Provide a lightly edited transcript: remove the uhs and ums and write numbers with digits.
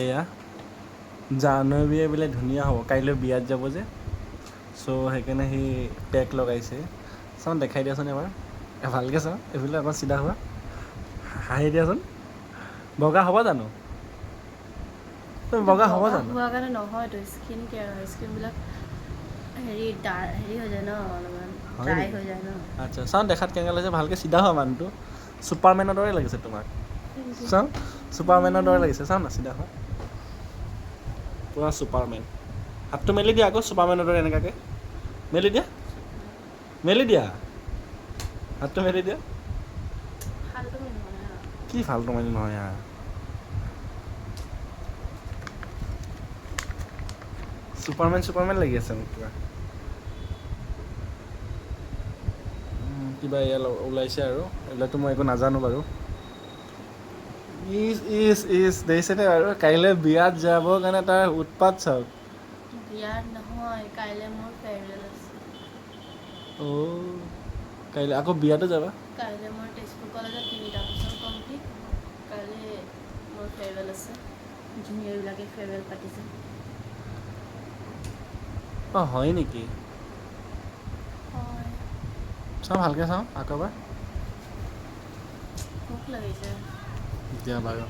এয়া জাহ্নৱীয়ে বোলে ধুনীয়া হ'ব, কাইলৈ বিয়াত যাব যে, চ' সেইকাৰণে সি পেক লগাইছে। চাওঁ দেখাই দিয়াচোন এবাৰ, ভালকৈ চাওঁ, এইফালে আকৌ চিধা হোৱা, হাঁহি দিয়াচোন। বগা হ'ব জানো? বগা হ'ব জানো? হোৱাৰ কাৰণে নহয়তো, স্কিন কেয়াৰ হয়, স্কিনবিলাক হেৰি হৈ যায় ন, অলপমান ড্ৰাই হৈ যায় ন। আচ্ছা চাওঁ দেখাত কেনেকৈ লাগিছে, ভালকৈ চিধা হোৱা মানুহটো, ছুপাৰমেনৰ দৰে লাগিছে তোমাক। চাওঁ ছুপাৰমেনৰ দৰে লাগিছে, চাওঁ না চিধা হোৱা, পূৰা ছুপাৰমেন। হাতটো মেলি দিয়া আকৌ ছুপাৰমেনৰ দৰে এনেকুৱাকৈ, মেলি দিয়া, মেলি দিয়া, হাতটো মেলি দিয়া। কি ফাল্টু মাৰি নহয় আ, ছুপাৰমেন লাগি আছে মোক কিবা। কিবা এয়া ওলাইছে আৰু এইবিলাকতো মই একো নাজানো বাৰু। ইচ দেখিছেনে বাৰু, কাইলৈ বিয়াত যাবৰ কাৰণে তাৰ উৎপাত চাওক। বিয়াত নহয়, কাইলৈ মোৰ ফেয়াৰৱেল আছে। অ' কাইলৈ আকৌ বিয়াতো যাবা? কাইলৈ মোৰ তেজপুৰ কলেজত 3টা বছৰ কমপ্লিট, কাইলৈ মোৰ ফেয়াৰৱেল আছে, জুনিয়ৰবিলাকে ফেয়াৰৱেল পাতিছে। অঁ হয় নেকি? হয়। চাওঁ ভালকৈ চাওঁ আকৌ এবাৰ। ভোক লাগিছে। দিয়া বাৰু।